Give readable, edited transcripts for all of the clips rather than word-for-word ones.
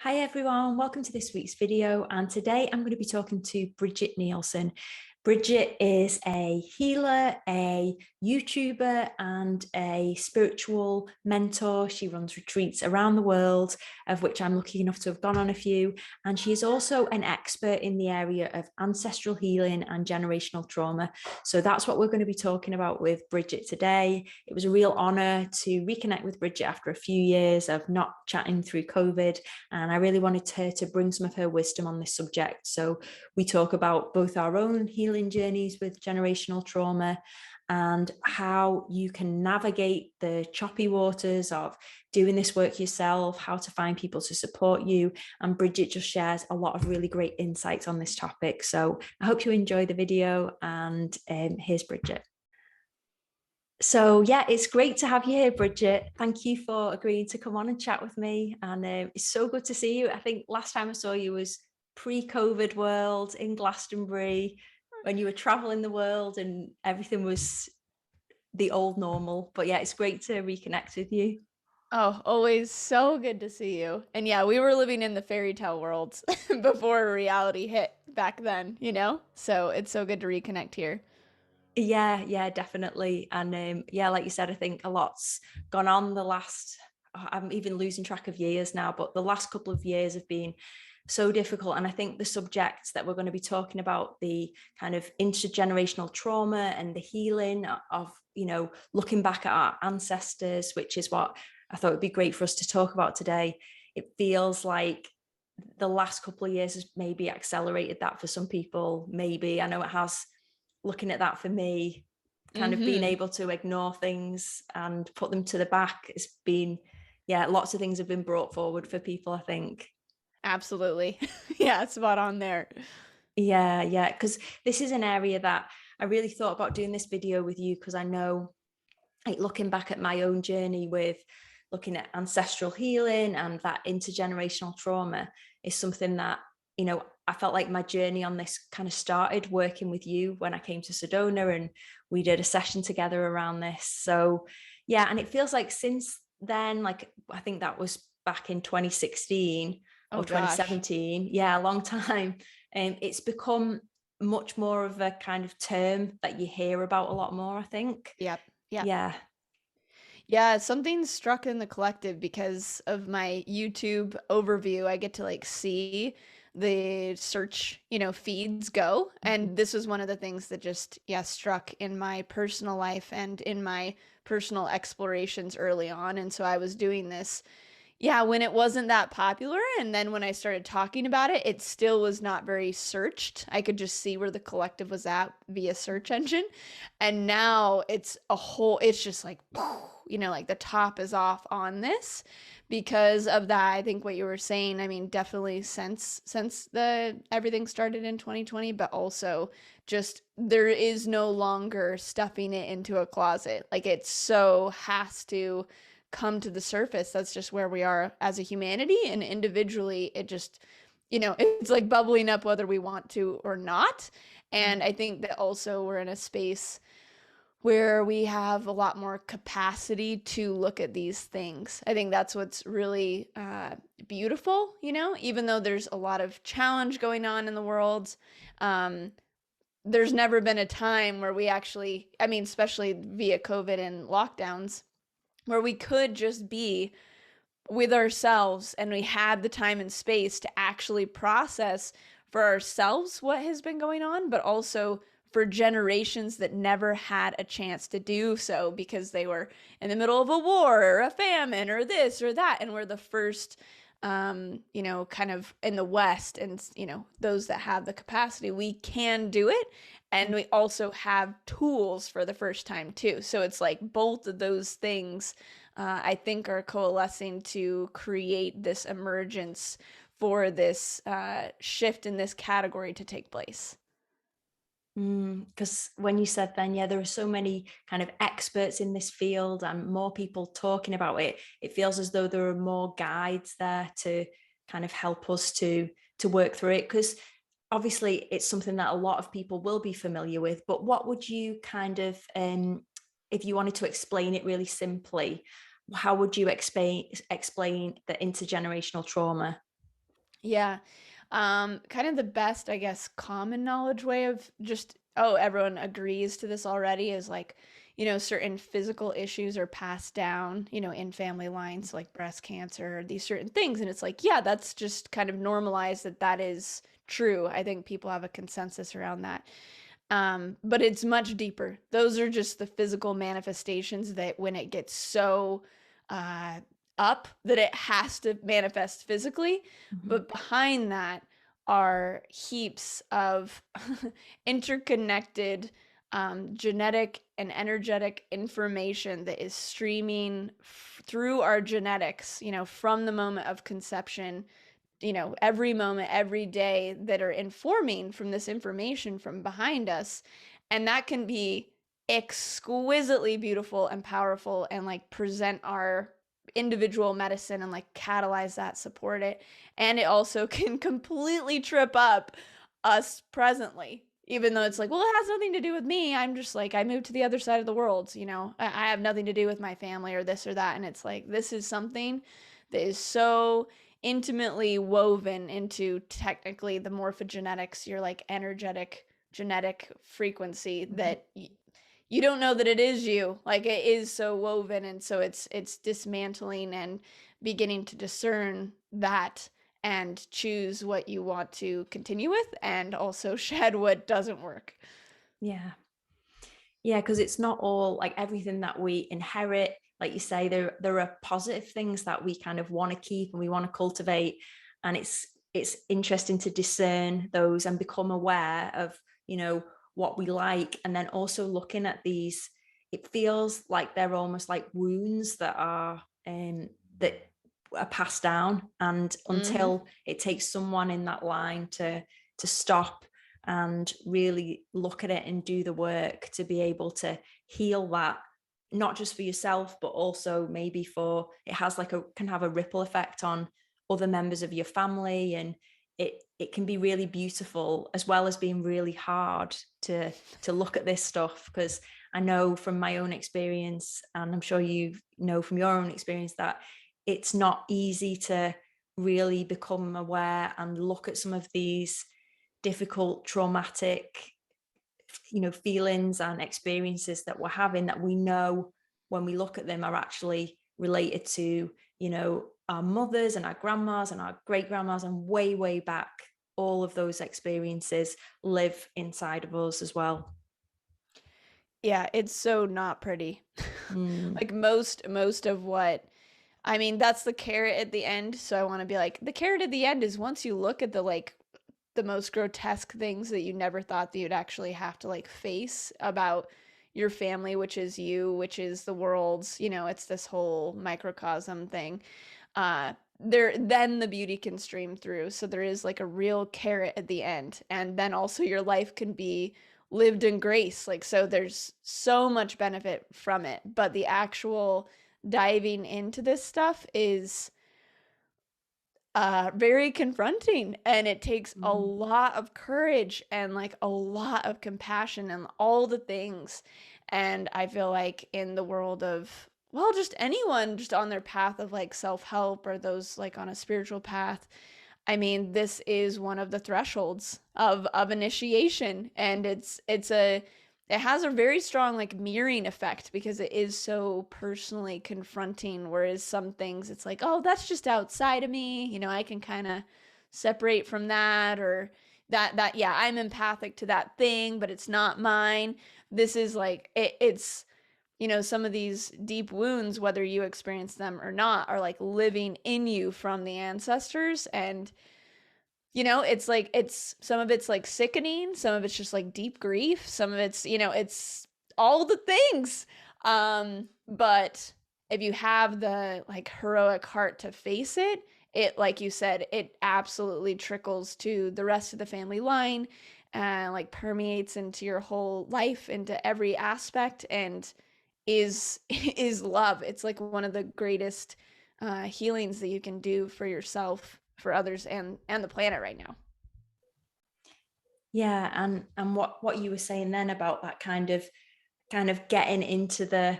Hi everyone, welcome to this week's video, and today I'm going to be talking to Bridget Nielsen. Bridget is a healer, a YouTuber, and a spiritual mentor. She runs retreats around the world, of which I'm lucky enough to have gone on a few. And she is also an expert in the area of ancestral healing and generational trauma. So that's what we're going to be talking about with Bridget today. It was a real honor to reconnect with Bridget after a few years of not chatting through COVID. And I really wanted her to bring some of her wisdom on this subject. So we talk about both our own healing journeys with generational trauma and how you can navigate the choppy waters of doing this work yourself, how to find people to support you. And Bridget just shares a lot of really great insights on this topic. So I hope you enjoy the video, and here's Bridget. So yeah, it's great to have you here, Bridget. Thank you for agreeing to come on and chat with me. And it's so good to see you. I think last time I saw you was pre-COVID world in Glastonbury, when you were traveling the world and everything was the old normal. But yeah, it's great to reconnect with you. Oh, always so good to see you. And yeah, we were living in the fairy tale world before reality hit back then, you know? So it's so good to reconnect here. Yeah, definitely. And yeah, like you said, I think a lot's gone on the last, I'm even losing track of years now, but the last couple of years have been so difficult. And I think the subjects that we're going to be talking about, the kind of intergenerational trauma and the healing of, looking back at our ancestors, which is what I thought would be great for us to talk about today. It feels like the last couple of years has maybe accelerated that for some people. Maybe, I know it has. Looking at that for me, kind of being Mm-hmm. able to ignore things and put them to the back, it's been, yeah, lots of things have been brought forward for people, I think. Absolutely. Yeah, spot on there. Yeah, because this is an area that I really thought about doing this video with you, because I know, like, looking back at my own journey with looking at ancestral healing and that intergenerational trauma is something that, I felt like my journey on this kind of started working with you when I came to Sedona, and we did a session together around this. So yeah, and it feels like since then, like I think that was back in 2016 or Oh gosh. 2017. Yeah, a long time. And it's become much more of a kind of term that you hear about a lot more, I think. Yep. Yep. Yeah. Yeah, something struck in the collective because of my YouTube overview. I get to like see the search, feeds go. And this was one of the things that just, yeah, struck in my personal life and in my personal explorations early on. And so I was doing this, yeah, when it wasn't that popular. And then when I started talking about it, it still was not very searched. I could just see where the collective was at via search engine. And now it's just like, like the top is off on this because of that. I think what you were saying, I mean, definitely since the everything started in 2020, but also just there is no longer stuffing it into a closet. Like it so has to come to the surface. That's just where we are as a humanity, and individually it just, it's like bubbling up whether we want to or not. And I think that also we're in a space where we have a lot more capacity to look at these things. I think that's what's really beautiful, even though there's a lot of challenge going on in the world. There's never been a time where we actually, I mean, especially via COVID and lockdowns, where we could just be with ourselves and we had the time and space to actually process for ourselves what has been going on, but also for generations that never had a chance to do so because they were in the middle of a war or a famine or this or that. And we're the first, kind of in the West, and, those that have the capacity, we can do it. And we also have tools for the first time too. So it's like both of those things, I think, are coalescing to create this emergence for this shift in this category to take place. Because when you said then, yeah, there are so many kind of experts in this field and more people talking about it, it feels as though there are more guides there to kind of help us to work through it. Because obviously it's something that a lot of people will be familiar with, but what would you kind of, if you wanted to explain it really simply, how would you explain the intergenerational trauma? Yeah. Kind of the best, I guess, common knowledge way of just, oh, everyone agrees to this already is like, certain physical issues are passed down, in family lines, like breast cancer, these certain things. And it's like, yeah, that's just kind of normalized that is true. I think people have a consensus around that. But it's much deeper. Those are just the physical manifestations that when it gets so uh, up that it has to manifest physically. Mhm. But behind that are heaps of interconnected genetic and energetic information that is streaming through our genetics, from the moment of conception, every moment, every day, that are informing from this information from behind us. And that can be exquisitely beautiful and powerful and like present our individual medicine and like catalyze that, support it. And it also can completely trip up us presently. Even though it's like, well, it has nothing to do with me. I'm just like, I moved to the other side of the world. I have nothing to do with my family or this or that. And it's like, this is something that is so intimately woven into technically the morphogenetics, your like energetic genetic frequency, Mhm. that you don't know that it is you. Like, it is so woven, and so it's dismantling and beginning to discern that and choose what you want to continue with and also shed what doesn't work. Yeah. Yeah, because it's not all like everything that we inherit. Like you say, there are positive things that we kind of want to keep and we want to cultivate. And it's interesting to discern those and become aware of, what we like. And then also looking at these, it feels like they're almost like wounds that are passed down. And Mm-hmm. until it takes someone in that line to stop and really look at it and do the work to be able to heal that, not just for yourself but also maybe for it has like a can have a ripple effect on other members of your family, and it can be really beautiful as well as being really hard to look at this stuff, because I know from my own experience, and I'm sure you know from your own experience, that it's not easy to really become aware and look at some of these difficult, traumatic, feelings and experiences that we're having, that we know when we look at them are actually related to, our mothers and our grandmas and our great grandmas, and way, way back. All of those experiences live inside of us as well. Yeah, it's so not pretty. Mm. Like most of what, I mean, that's the carrot at the end. So I want to be like, the carrot at the end is once you look at the most grotesque things that you never thought that you'd actually have to like face about your family, which is you, which is the world's, it's this whole microcosm thing. There then the beauty can stream through. So there is like a real carrot at the end. And then also your life can be lived in grace. Like, so there's so much benefit from it. But the actual diving into this stuff is very confronting, and it takes a Mm. lot of courage and like a lot of compassion and all the things. And I feel like in the world of, well, just anyone just on their path of like self-help or those like on a spiritual path, I mean, this is one of the thresholds of initiation, and it has a very strong like mirroring effect because it is so personally confronting. Whereas some things, it's like, oh, that's just outside of me. I can kind of separate from that, or that yeah, I'm empathic to that thing, but it's not mine. This is like it's some of these deep wounds, whether you experience them or not, are like living in you from the ancestors. And it's like, it's some of it's like sickening, some of it's just like deep grief, some of it's it's all the things. But if you have the like heroic heart to face it, like you said, it absolutely trickles to the rest of the family line and like permeates into your whole life, into every aspect, and is is love. It's like one of the greatest healings that you can do for yourself, for others, and the planet right now. Yeah, and what you were saying then about that kind of getting into the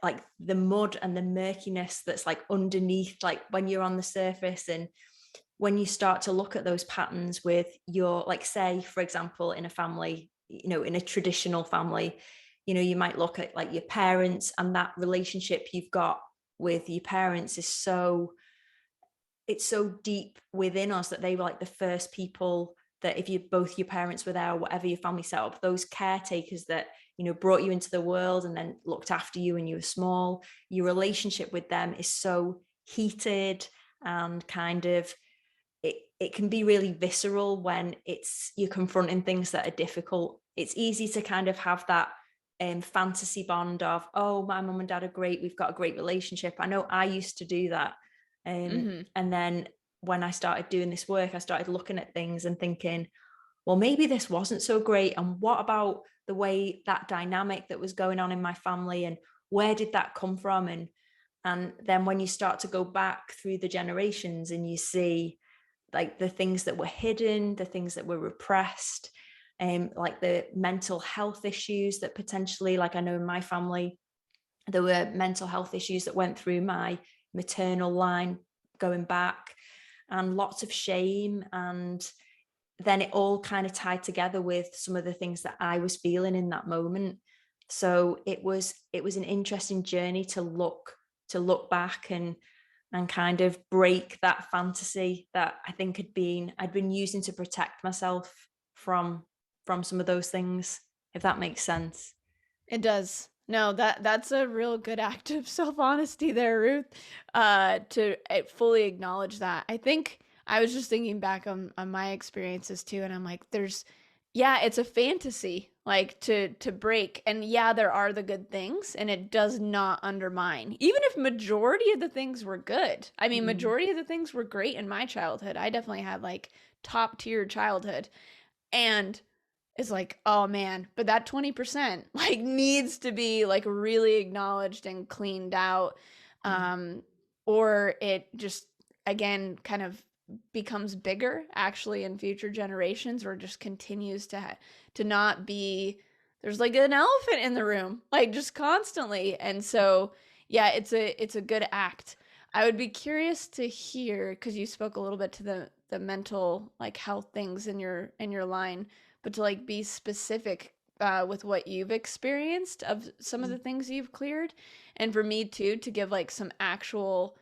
like the mud and the murkiness that's like underneath, like when you're on the surface, and when you start to look at those patterns with your, like, say, for example, in a family, in a traditional family, you might look at like your parents, and that relationship you've got with your parents is it's so deep within us that they were like the first people that, if both your parents were there or whatever your family set up, those caretakers that, brought you into the world and then looked after you when you were small. Your relationship with them is so heated, and kind of, it can be really visceral when you're confronting things that are difficult. It's easy to kind of have that fantasy bond of, oh, my mum and dad are great, we've got a great relationship. I know I used to do that. And then when I started doing this work, I started looking at things and thinking, well, maybe this wasn't so great. And what about the way that dynamic that was going on in my family, and where did that come from? And then when you start to go back through the generations and you see like the things that were hidden, the things that were repressed, like the mental health issues that potentially, like I know in my family, there were mental health issues that went through my maternal line going back, and lots of shame. And then it all kind of tied together with some of the things that I was feeling in that moment. So it was an interesting journey to look back and kind of break that fantasy that I think I'd been using to protect myself from some of those things, if that makes sense. It does. No, that's a real good act of self-honesty there, Ruth. To fully acknowledge that. I think I was just thinking back on my experiences too, and I'm like, it's a fantasy, like to break. And yeah, there are the good things, and it does not undermine. Even if majority of the things were good. I mean, majority of the things were great in my childhood. I definitely had like top tier childhood. And it's like, oh man, but that 20% like needs to be like really acknowledged and cleaned out. Or it just, again, kind of becomes bigger actually in future generations, or just continues to not be, there's like an elephant in the room, like just constantly. And so, yeah, it's a good act. I would be curious to hear, because you spoke a little bit to the mental like health things in your line, but to like be specific with what you've experienced of some of the things you've cleared, and for me too to give like some actual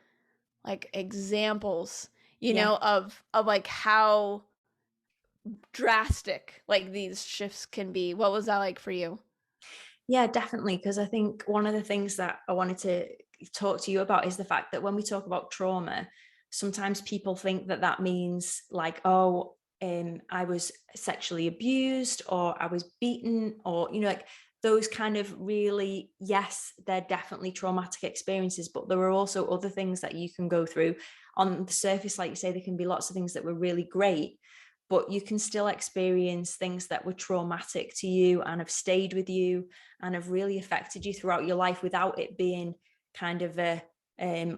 like examples, of like how drastic like these shifts can be. What was that like for you? Yeah, definitely. Because I think one of the things that I wanted to talk to you about is the fact that when we talk about trauma, sometimes people think that that means like, oh, I was sexually abused, or I was beaten, or, like those kind of really, yes, they're definitely traumatic experiences, but there are also other things that you can go through. On the surface, like you say, there can be lots of things that were really great, but you can still experience things that were traumatic to you and have stayed with you and have really affected you throughout your life, without it being kind of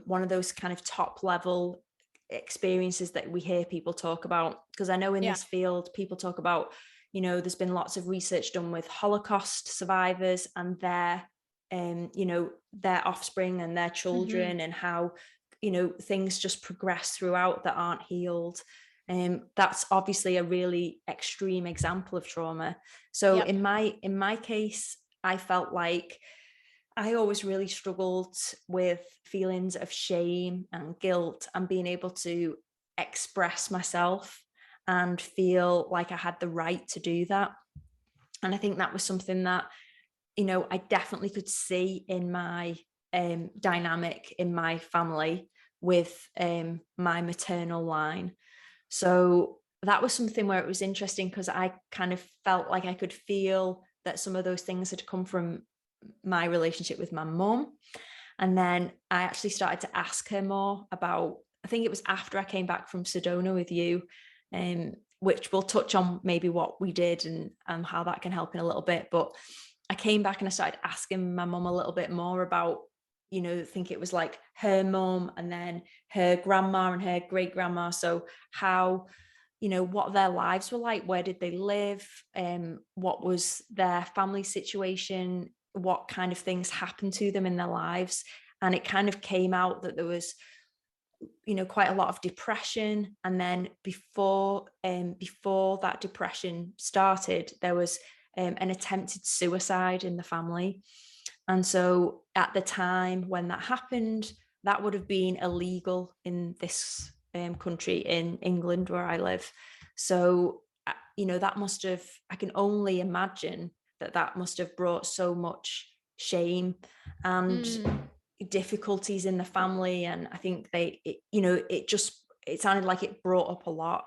one of those kind of top level experiences that we hear people talk about. Because I know in this field, people talk about, there's been lots of research done with Holocaust survivors and their their offspring and their children, and how things just progress throughout that aren't healed. That's obviously a really extreme example of trauma. So in my case, I felt like I always really struggled with feelings of shame and guilt, and being able to express myself and feel like I had the right to do that. And I think that was something that, I definitely could see in my dynamic in my family with my maternal line. So that was something where it was interesting, because I kind of felt like I could feel that some of those things had come from my relationship with my mum. And then I actually started to ask her more about, I think it was after I came back from Sedona with you, which we'll touch on maybe what we did and how that can help in a little bit. But I came back and I started asking my mum a little bit more about, I think it was like her mum and then her grandma and her great grandma. So how, what their lives were like, where did they live, what was their family situation, what kind of things happened to them in their lives. And it kind of came out that there was quite a lot of depression. And then before that depression started, there was an attempted suicide in the family. And so at the time when that happened, that would have been illegal in this country, in England where I live. So that must have, I can only imagine that must have brought so much shame and difficulties in the family. And I think it sounded like it brought up a lot.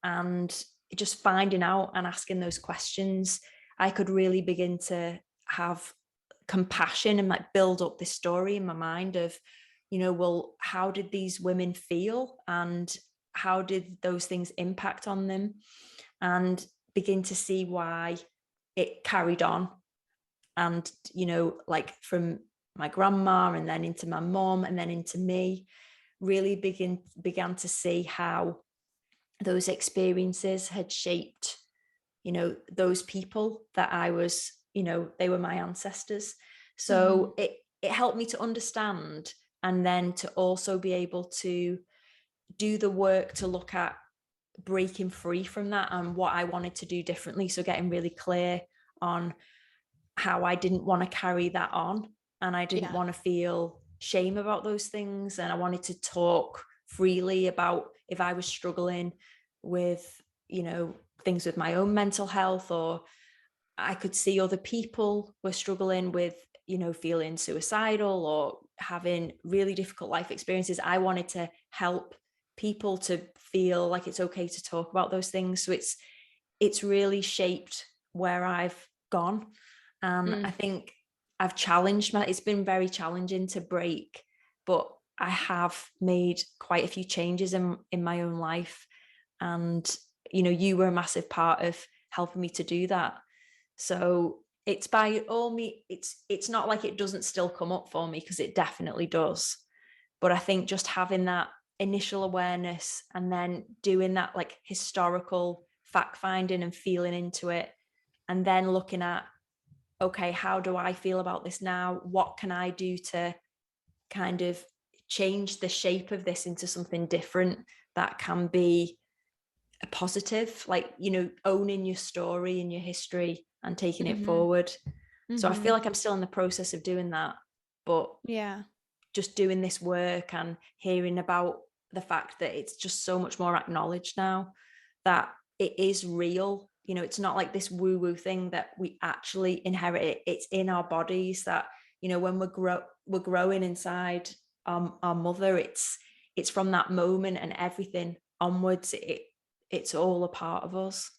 And just finding out and asking those questions, I could really begin to have compassion and like build up this story in my mind of, well, how did these women feel and how did those things impact on them, and begin to see why it carried on. And like from my grandma and then into my mom and then into me, really began to see how those experiences had shaped those people that I was, they were my ancestors. So it helped me to understand, and then to also be able to do the work to look at breaking free from that and what I wanted to do differently. So getting really clear on how I didn't want to carry that on, and I didn't want to feel shame about those things. And I wanted to talk freely about if I was struggling with, things with my own mental health, or I could see other people were struggling with, feeling suicidal or having really difficult life experiences. I wanted to help people to feel like it's okay to talk about those things. So it's really shaped where I've gone. I think I've challenged it's been very challenging to break, but I have made quite a few changes in my own life. And, you were a massive part of helping me to do that. So it's by all me, it's not like it doesn't still come up for me, because it definitely does. But I think just having that initial awareness and then doing that like historical fact finding and feeling into it, and then looking at, okay, how do I feel about this now? What can I do to kind of change the shape of this into something different that can be a positive, like, owning your story and your history and taking it forward. So I feel like I'm still in the process of doing that, but just doing this work and hearing about the fact that it's just so much more acknowledged now, that it is real. It's not like this woo-woo thing that we actually inherit it. It's in our bodies that, when we're growing inside our mother, it's from that moment and everything onwards, it's all a part of us.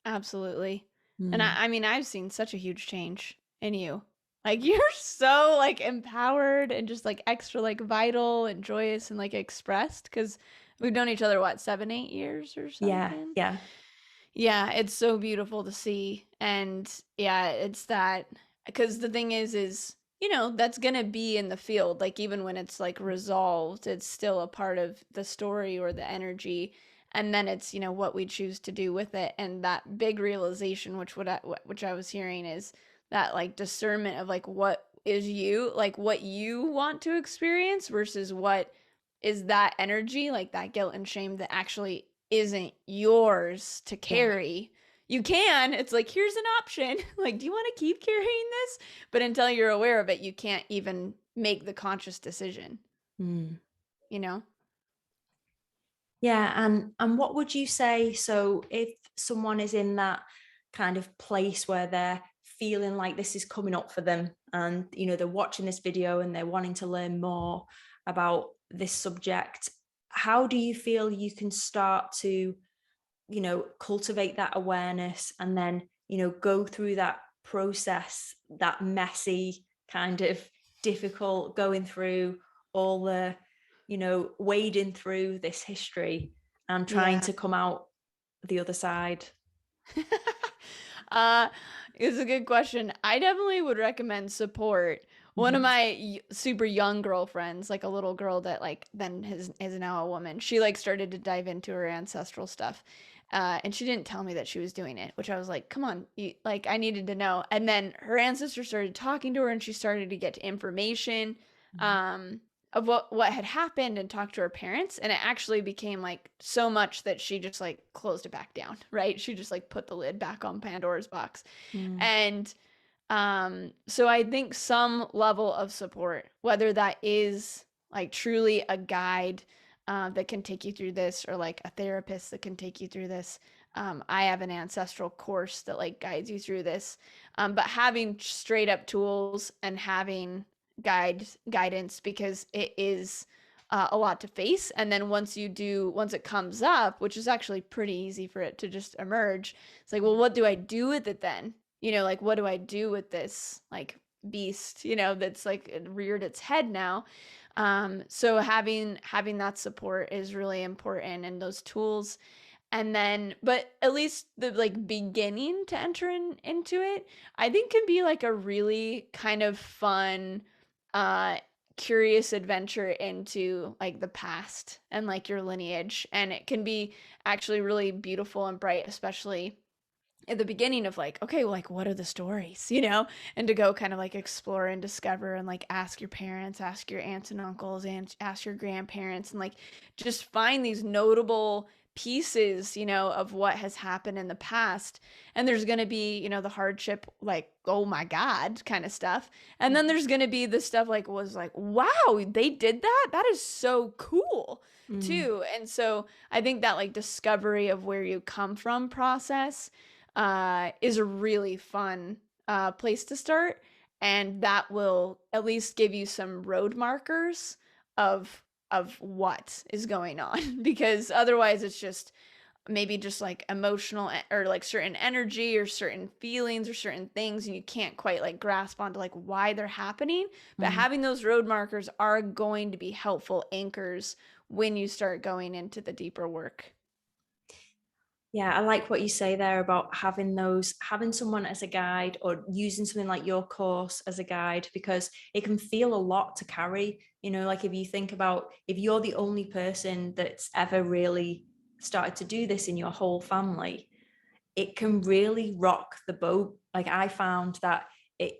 Absolutely. And I mean, I've seen such a huge change in you. Like, you're so like empowered and just like extra like vital and joyous and like expressed, because we've known each other, what, 7-8 years or something? Yeah, it's so beautiful to see. And yeah, it's that, because the thing is, that's gonna be in the field. Like, even when it's like resolved, it's still a part of the story or the energy. And then it's, what we choose to do with it. And that big realization, which I was hearing, is that like discernment of like what is you, like what you want to experience versus what is that energy, like that guilt and shame that actually isn't yours to carry. You can, it's like, here's an option. Like, do you want to keep carrying this? But until you're aware of it, you can't even make the conscious decision. Yeah. And what would you say? So if someone is in that kind of place where they're feeling like this is coming up for them, and, they're watching this video and they're wanting to learn more about this subject, how do you feel you can start to, cultivate that awareness, and then, go through that process, that messy kind of difficult, going through all the, wading through this history and trying to come out the other side? It's a good question. I definitely would recommend support. One of my super young girlfriends, like a little girl that like then is now a woman, she like started to dive into her ancestral stuff. And she didn't tell me that she was doing it, which I was like, come on, like I needed to know. And then her ancestors started talking to her and she started to get information of what had happened and talked to her parents, and it actually became like so much that she just like closed it back down, right? She just like put the lid back on Pandora's box. Mm. And so I think some level of support, whether that is like truly a guide that can take you through this, or like a therapist that can take you through this. I have an ancestral course that like guides you through this. But having straight up tools and having guidance, because it is a lot to face. And then once it comes up, which is actually pretty easy for it to just emerge, it's like, well, what do I do with it then? Like, what do I do with this like beast, that's like it reared its head now? So having that support is really important, and those tools. And then, but at least the like beginning to enter into it, I think can be like a really kind of fun, uh, curious adventure into like the past and like your lineage. And it can be actually really beautiful and bright, especially at the beginning of like, okay, well, like what are the stories, and to go kind of like explore and discover and like ask your parents, ask your aunts and uncles, and ask your grandparents, and like just find these notable pieces, of what has happened in the past. And there's going to be, the hardship, like, oh my God, kind of stuff. And then there's going to be the stuff like, was like, wow, they did that. That is so cool too. And so I think that like discovery of where you come from process is a really fun place to start. And that will at least give you some road markers of what is going on, because otherwise it's just maybe just like emotional or like certain energy or certain feelings or certain things, and you can't quite like grasp onto like why they're happening. But having those road markers are going to be helpful anchors when you start going into the deeper work. Yeah, I like what you say there about having someone as a guide, or using something like your course as a guide, because it can feel a lot to carry. Like if you think about, if you're the only person that's ever really started to do this in your whole family, it can really rock the boat. Like I found that it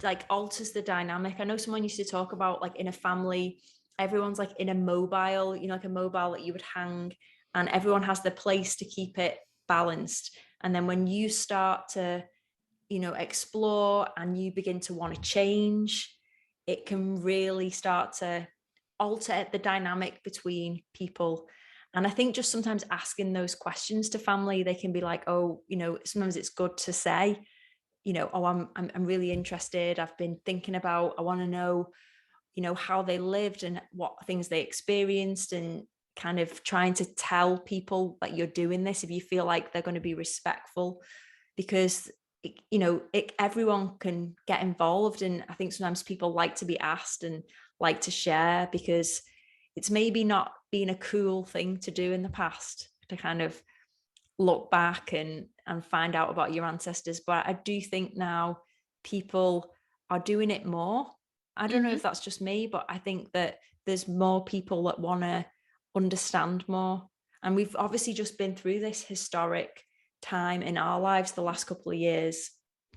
like alters the dynamic. I know someone used to talk about like in a family, everyone's like in a mobile, like a mobile that you would hang, and everyone has the place to keep it balanced. And then when you start to, explore and you begin to want to change, it can really start to alter the dynamic between people. And I think just sometimes asking those questions to family, they can be like, oh, sometimes it's good to say, oh, I'm really interested. I've been thinking about, I want to know, how they lived and what things they experienced, and kind of trying to tell people that you're doing this if you feel like they're going to be respectful, because everyone can get involved. And I think sometimes people like to be asked and like to share, because it's maybe not been a cool thing to do in the past, to kind of look back and find out about your ancestors. But I do think now people are doing it more. I don't know if that's just me, but I think that there's more people that want to understand more. And we've obviously just been through this historic time in our lives the last couple of years.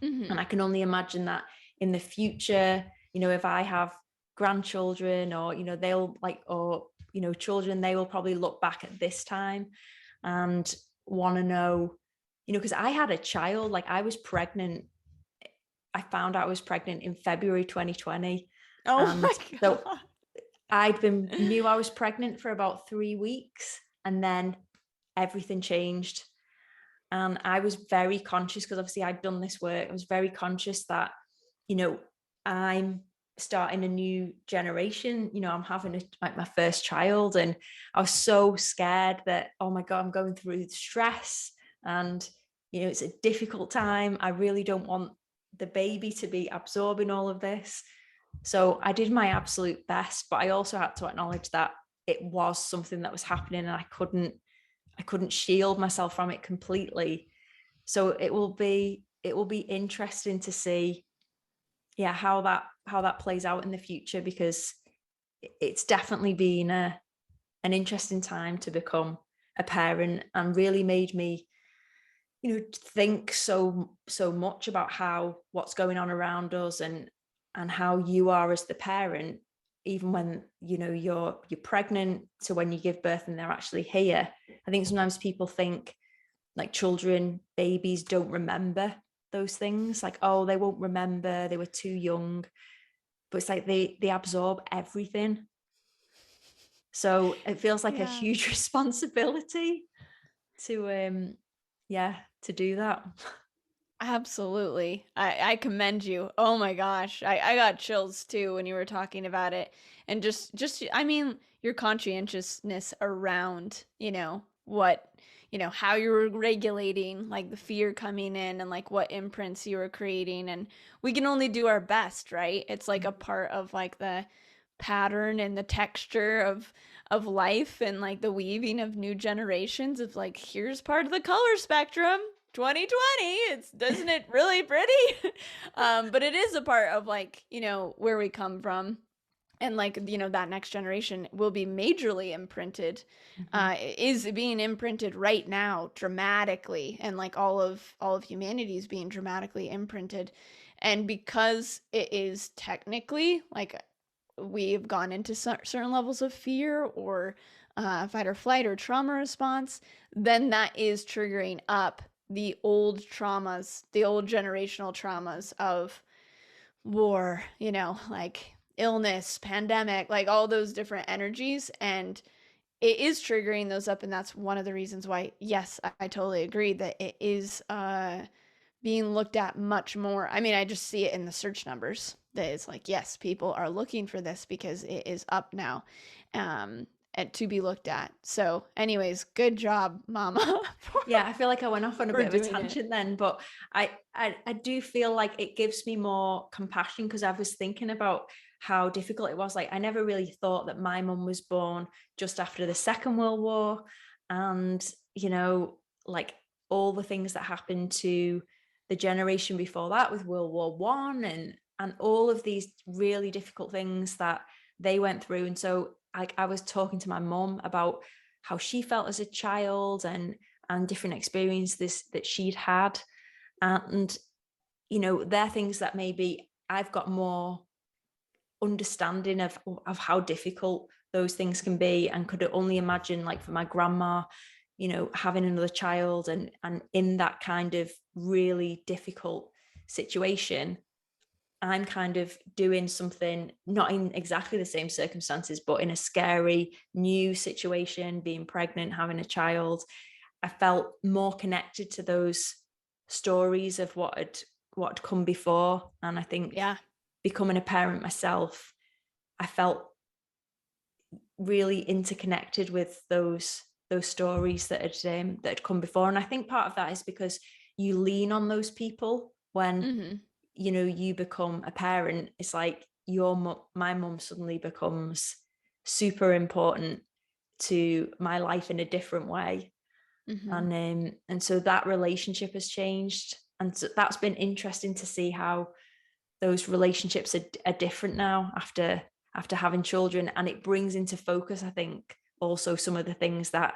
And I can only imagine that in the future, if I have grandchildren, or, they'll like, or, children, they will probably look back at this time and want to know, because I had a child, like I was pregnant. I found out I was pregnant in February 2020. Oh And my God. so knew I was pregnant for about 3 weeks, and then everything changed. And I was very conscious, because obviously I'd done this work. I was very conscious that, I'm starting a new generation, I'm having like my first child. And I was so scared that, oh my God, I'm going through stress, and, it's a difficult time. I really don't want the baby to be absorbing all of this. So I did my absolute best, but I also had to acknowledge that it was something that was happening, and I couldn't shield myself from it completely. So it will be interesting to see, how that plays out in the future, because it's definitely been an interesting time to become a parent, and really made me, think so much about what's going on around us, and how you are as the parent even when you're pregnant to when you give birth and they're actually here. I think sometimes people think like children, babies don't remember those things, like, oh, they won't remember, they were too young. But it's like they absorb everything. So it feels like a Yeah. huge responsibility to to do that. Absolutely. I commend you. Oh my gosh. I got chills too when you were talking about it. And just I mean, your conscientiousness around, how you were regulating like the fear coming in and like what imprints you were creating. And we can only do our best, right? It's like a part of like the pattern and the texture of life and like the weaving of new generations of like, here's part of the color spectrum. 2020, doesn't it really pretty? But it is a part of like, where we come from. And like, that next generation will be majorly imprinted, is being imprinted right now dramatically. And like all of humanity is being dramatically imprinted. And because it is technically like we've gone into certain levels of fear or fight or flight or trauma response, then that is triggering up the old traumas, the old generational traumas of war, like illness, pandemic, like all those different energies. And it is triggering those up. And that's one of the reasons why, yes, I totally agree that it is being looked at much more. I mean, I just see it in the search numbers that it's like, yes, people are looking for this because it is up now. And to be looked at. So anyways, good job, mama. Yeah, I feel like I went off on a bit of a tangent it. then, but I do feel like it gives me more compassion, because I was thinking about how difficult it was. Like, I never really thought that my mum was born just after the Second World War, and like all the things that happened to the generation before that with World War One, and all of these really difficult things that they went through. And so I was talking to my mum about how she felt as a child, and different experiences that she'd had. And they're things that maybe I've got more understanding of how difficult those things can be, and could only imagine, like, for my grandma, having another child, and in that kind of really difficult situation, I'm kind of doing something not in exactly the same circumstances, but in a scary new situation, being pregnant, having a child. I felt more connected to those stories of what had come before. And I think, Yeah. becoming a parent myself, I felt really interconnected with those stories that had come before. And I think part of that is because you lean on those people when Mm-hmm. you become a parent. It's like my mum suddenly becomes super important to my life in a different way. Mm-hmm. And so that relationship has changed, and so that's been interesting to see how those relationships are different now after having children. And it brings into focus, I think, also some of the things that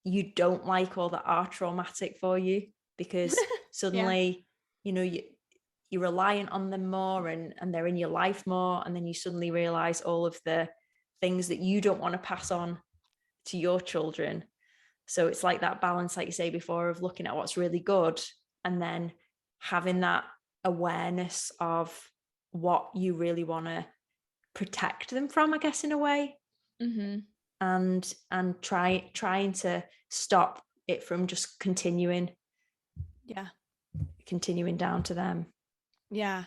you don't like or that are traumatic for you, because Yeah. suddenly you're reliant on them more, and they're in your life more, and then you suddenly realize all of the things that you don't want to pass on to your children. So it's like that balance, like you say before, of looking at what's really good, and then having that awareness of what you really want to protect them from, I guess, in a way. Mm-hmm. And trying to stop it from just continuing Yeah. down to them. Yeah.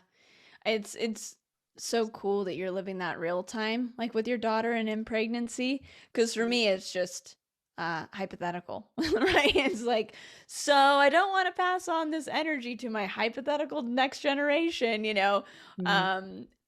It's so cool that you're living that real time, like with your daughter and in pregnancy. Because for me, it's just hypothetical, right? It's like, so I don't want to pass on this energy to my hypothetical next generation,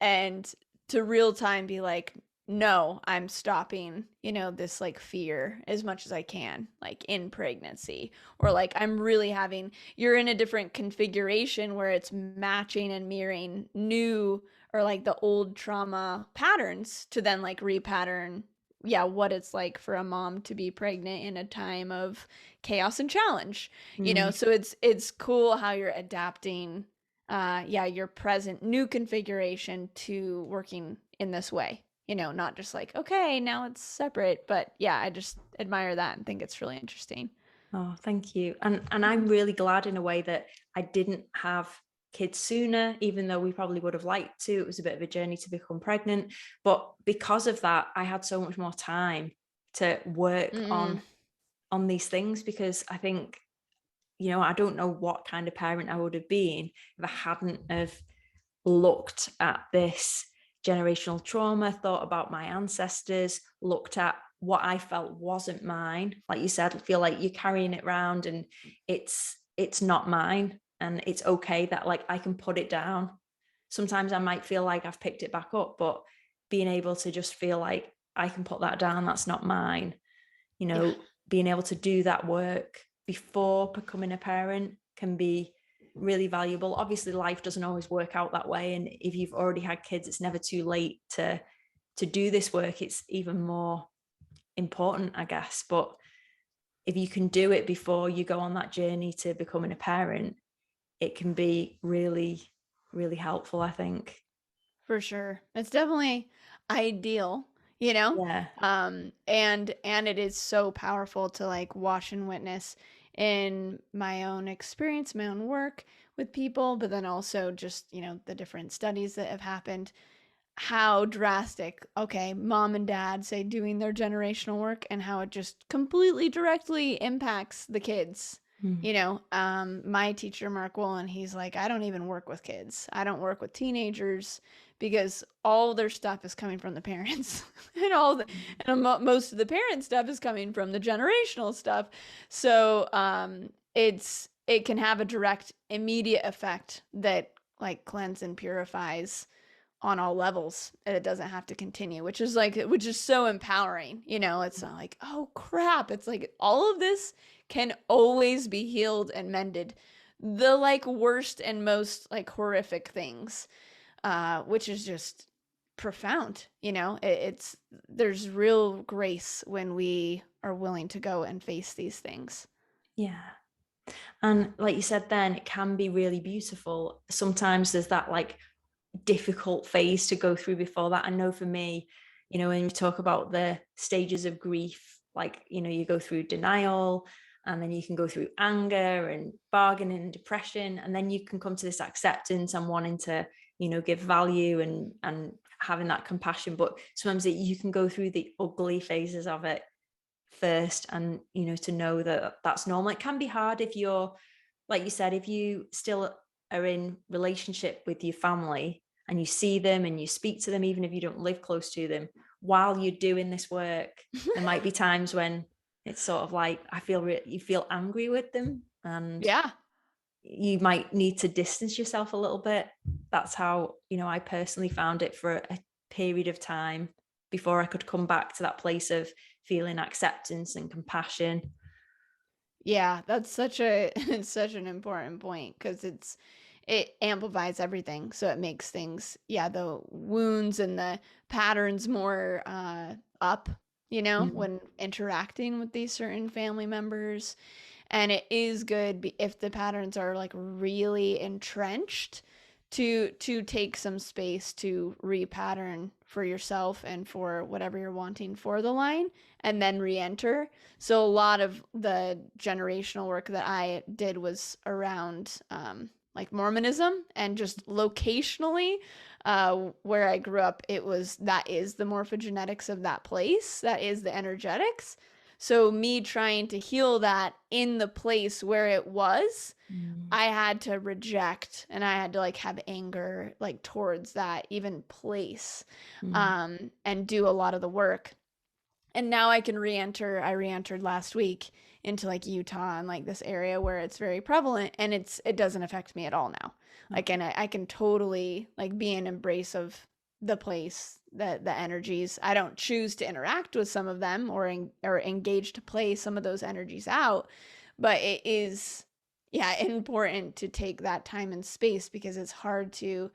and to real time be like, no, I'm stopping, this like fear as much as I can, like in pregnancy, or like I'm really having, you're in a different configuration where it's matching and mirroring new or like the old trauma patterns to then like repattern, yeah, what it's like for a mom to be pregnant in a time of chaos and challenge, so it's cool how you're adapting, yeah, your present new configuration to working in this way, not just like, okay, now it's separate. But yeah, I just admire that and think it's really interesting. Oh, thank you. And I'm really glad in a way that I didn't have kids sooner, even though we probably would have liked to. It was a bit of a journey to become pregnant. But because of that, I had so much more time to work Mm. on these things, because I think, I don't know what kind of parent I would have been if I hadn't have looked at this generational trauma, thought about my ancestors, looked at what I felt wasn't mine. Like you said, I feel like you're carrying it around and it's not mine. And it's okay that like I can put it down. Sometimes I might feel like I've picked it back up, but being able to just feel like I can put that down, that's not mine. Yeah. Being able to do that work before becoming a parent can be really valuable. Obviously, life doesn't always work out that way, and if you've already had kids, it's never too late to do this work. It's even more important, I guess. But if you can do it before you go on that journey to becoming a parent, it can be really, really helpful, I think. For sure. It's definitely ideal, you know? Yeah. And it is so powerful to like watch and witness in my own experience, my own work with people, but then also just, the different studies that have happened, how drastic, okay, mom and dad say doing their generational work and how it just completely directly impacts the kids. Mm. My teacher, Mark Wolin, he's like, I don't even work with kids. I don't work with teenagers because all their stuff is coming from the parents and most of the parent stuff is coming from the generational stuff. So, it can have a direct immediate effect that like cleanse and purifies on all levels, and it doesn't have to continue, which is so empowering. It's not like, oh crap, it's like all of this can always be healed and mended, the like worst and most like horrific things, which is just profound. It's there's real grace when we are willing to go and face these things. Yeah. And like you said, then it can be really beautiful. Sometimes there's that like difficult phase to go through before that. I know for me, when you talk about the stages of grief, like, you go through denial, and then you can go through anger and bargaining and depression, and then you can come to this acceptance and wanting to, give value and having that compassion. But sometimes you can go through the ugly phases of it first, and to know that that's normal. It can be hard if you're, like you said, if you still are in relationship with your family and you see them and you speak to them, even if you don't live close to them, while you're doing this work, there might be times when it's sort of like you feel angry with them, and Yeah. you might need to distance yourself a little bit. That's how I personally found it for a period of time before I could come back to that place of feeling acceptance and compassion. Yeah, that's such a it's such an important point because it amplifies everything. So it makes things, yeah, the wounds and the patterns more up, Mm. when interacting with these certain family members. And it is good if the patterns are like really entrenched to take some space to repattern for yourself and for whatever you're wanting for the line and then re-enter. So a lot of the generational work that I did was around like Mormonism, and just locationally where I grew up, that is the morphogenetics of that place, that is the energetics. So me trying to heal that in the place where it was, Mm. I had to reject, and I had to like have anger like towards that even place, Mm. and do a lot of the work. And now I can re-enter. I re-entered last week into like Utah and like this area where it's very prevalent, and it doesn't affect me at all now. Like, and I can totally like be in embrace of the place, the energies. I don't choose to interact with some of them or engage to play some of those energies out, but it is, yeah, important to take that time and space because it's hard to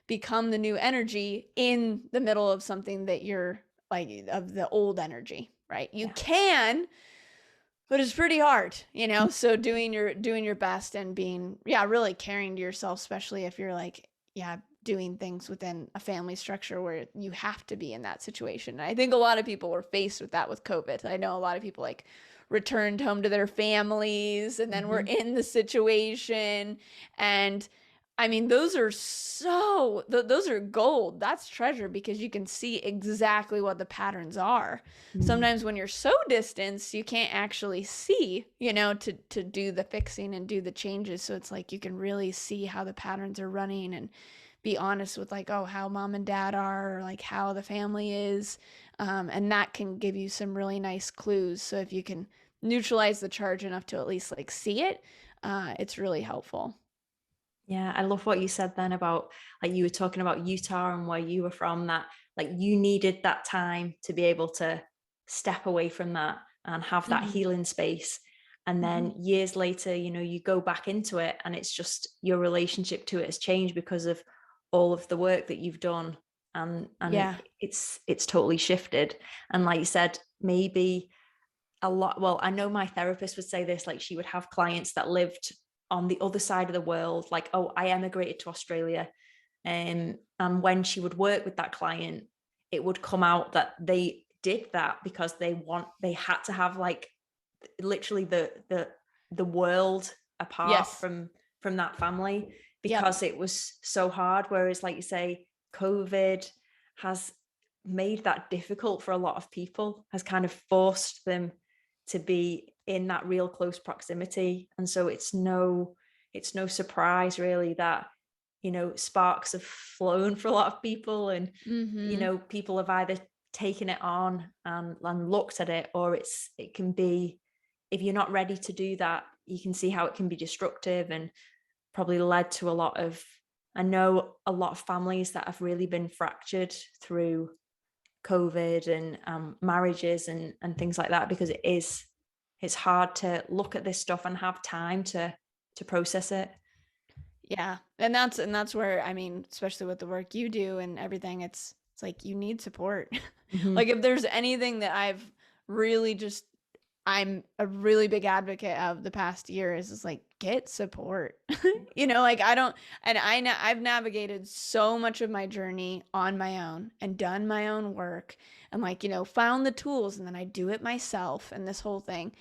become the new energy in the middle of something that you're like of the old energy, right? You Yeah. can, but it's pretty hard, so doing your best and being, yeah, really caring to yourself, especially if you're like, yeah, doing things within a family structure where you have to be in that situation. And I think a lot of people were faced with that with COVID. I know a lot of people like returned home to their families and then were in the situation. And I mean, those are those are gold. That's treasure because you can see exactly what the patterns are. Sometimes when you're so distanced, you can't actually see, to do the fixing and do the changes. So it's like you can really see how the patterns are running and be honest with like, oh, how mom and dad are, or like how the family is. And that can give you some really nice clues. So if you can neutralize the charge enough to at least like see it, it's really helpful. Yeah, I love what you said then about, like, you were talking about Utah and where you were from, that like you needed that time to be able to step away from that and have that healing space. And then years later, you go back into it and it's just your relationship to it has changed because of all of the work that you've done. And Yeah. it's totally shifted. And like you said, maybe a lot, well, I know my therapist would say this, like she would have clients that lived on the other side of the world, like, oh, I emigrated to Australia. And when she would work with that client, it would come out that they did that because they had to have like literally the world apart Yes. from that family Yep. because it was so hard. Whereas, like you say, COVID has made that difficult for a lot of people, has kind of forced them to be in that real close proximity. And so it's no surprise really that sparks have flown for a lot of people, and people have either taken it on and looked at it, or it can be, if you're not ready to do that, you can see how it can be destructive and probably led to a lot of, I know a lot of families that have really been fractured through COVID and marriages and things like that, because it's hard to look at this stuff and have time to process it. Yeah. And that's where, I mean, especially with the work you do and everything, it's like you need support. Like if there's anything that really just I'm a really big advocate of the past year is like get support. Like I don't, and I've navigated so much of my journey on my own and done my own work and like, found the tools and then I do it myself and this whole thing.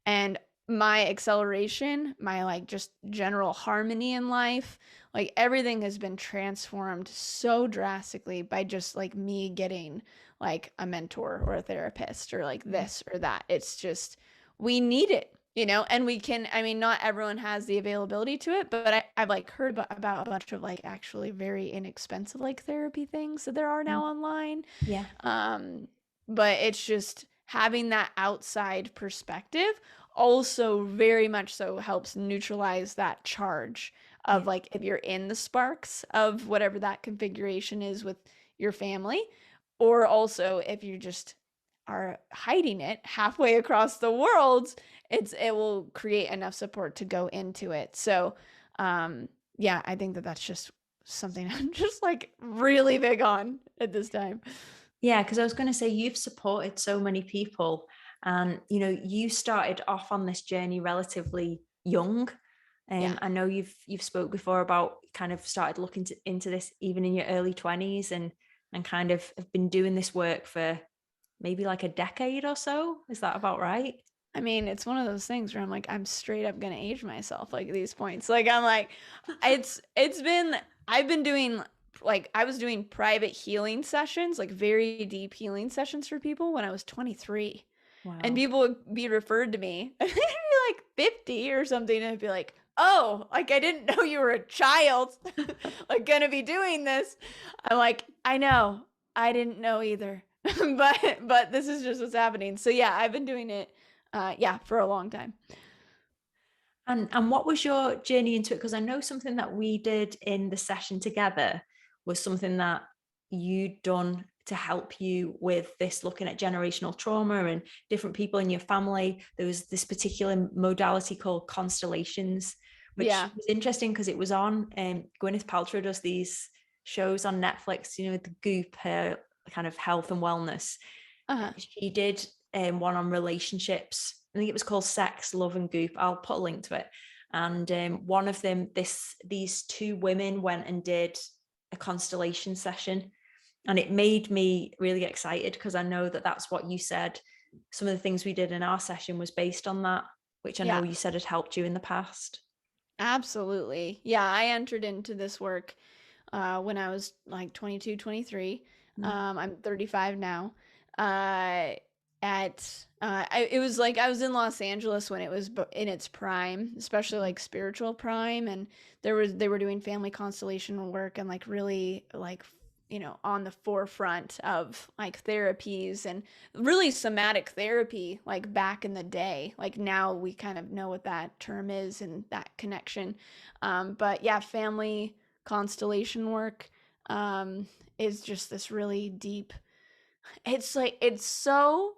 And my acceleration, my like just general harmony in life, like everything has been transformed so drastically by just like me getting like a mentor or a therapist or like this or that. It's just, we need it, and we can, I mean, not everyone has the availability to it, but I've like heard about a bunch of like actually very inexpensive like therapy things that there are now online. Yeah. But it's just having that outside perspective also very much so helps neutralize that charge of like if you're in the sparks of whatever that configuration is with your family, or also if you just are hiding it halfway across the world, it will create enough support to go into it. So yeah, I think that that's just something I'm just like really big on at this time. Yeah, because I was going to say, you've supported so many people, and you started off on this journey relatively young. Yeah. I know you've spoke before about kind of started looking into this even in your early 20s, and kind of have been doing this work for maybe like a decade or so. Is that about right? I mean, it's one of those things where I'm like, I'm straight up gonna age myself like at these points. Like I'm like, it's been I've been doing like I was doing private healing sessions, like very deep healing sessions for people when I was 23. And Wow. people would be referred to me, and they'd be like 50 or something, and I'd be like, oh, like I didn't know you were a child, like gonna be doing this. I'm like, I know, I didn't know either, but this is just what's happening. So yeah, I've been doing it, yeah, for a long time. And what was your journey into it? Because I know something that we did in the session together was something that you'd done to help you with this, looking at generational trauma and different people in your family. There was this particular modality called constellations, which Yeah. was interesting because it was on, Gwyneth Paltrow does these shows on Netflix, the Goop, her kind of health and wellness. Uh-huh. She did one on relationships. I think it was called Sex, Love and Goop. I'll put a link to it. And one of them, these two women went and did a constellation session. And it made me really excited because I know that that's what you said. Some of the things we did in our session was based on that, which I know Yeah, you said had helped you in the past. absolutely. Yeah, I entered into this work when I was like 22, 23. Mm. I'm 35 now. Uh, it was like I was in Los Angeles when it was in its prime, especially like spiritual prime, and they were doing family constellation work and like really like on the forefront of like therapies and really somatic therapy like back in the day. Like now we kind of know what that term is and that connection. But yeah, family constellation work is just this really deep. It's like it still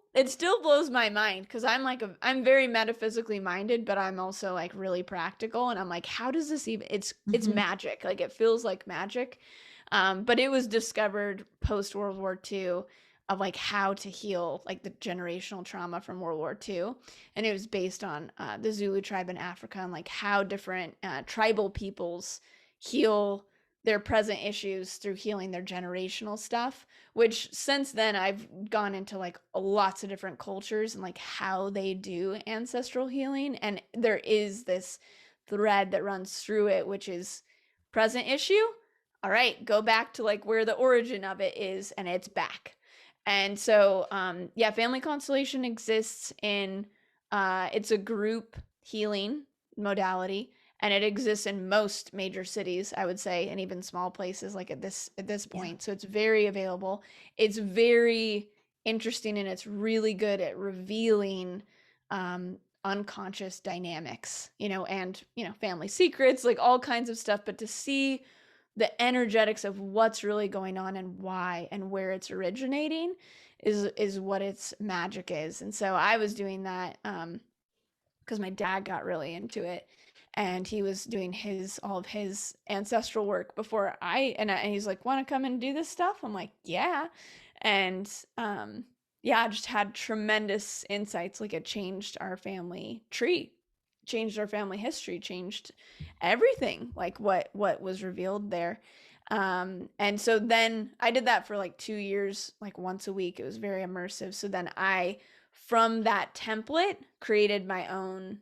blows my mind because I'm very metaphysically minded, but I'm also like really practical, and I'm like, how does this even? It's Mm-hmm. magic. Like it feels like magic. But it was discovered post World War II of like how to heal like the generational trauma from World War II, and it was based on the Zulu tribe in Africa and like how different tribal peoples heal their present issues through healing their generational stuff, which since then I've gone into like lots of different cultures and like how they do ancestral healing, and there is this thread that runs through it, which is present issue, all right, go back to like where the origin of it is, and it's back. And so yeah, family constellation exists in it's a group healing modality, and it exists in most major cities, I would say, and even small places like at this Yeah. point. So it's very available. It's very interesting, and it's really good at revealing unconscious dynamics, and family secrets, like all kinds of stuff. But to see the energetics of what's really going on and why and where it's originating is what its magic is. And so I was doing that because my dad got really into it, and he was doing his all of his ancestral work before and he's like, want to come and do this stuff? I'm like, yeah. And yeah, I just had tremendous insights. Like it changed our family tree, changed our family history, changed everything, like what was revealed there. And so then I did that for like 2 years, like once a week. It was very immersive. So then I, from that template, created my own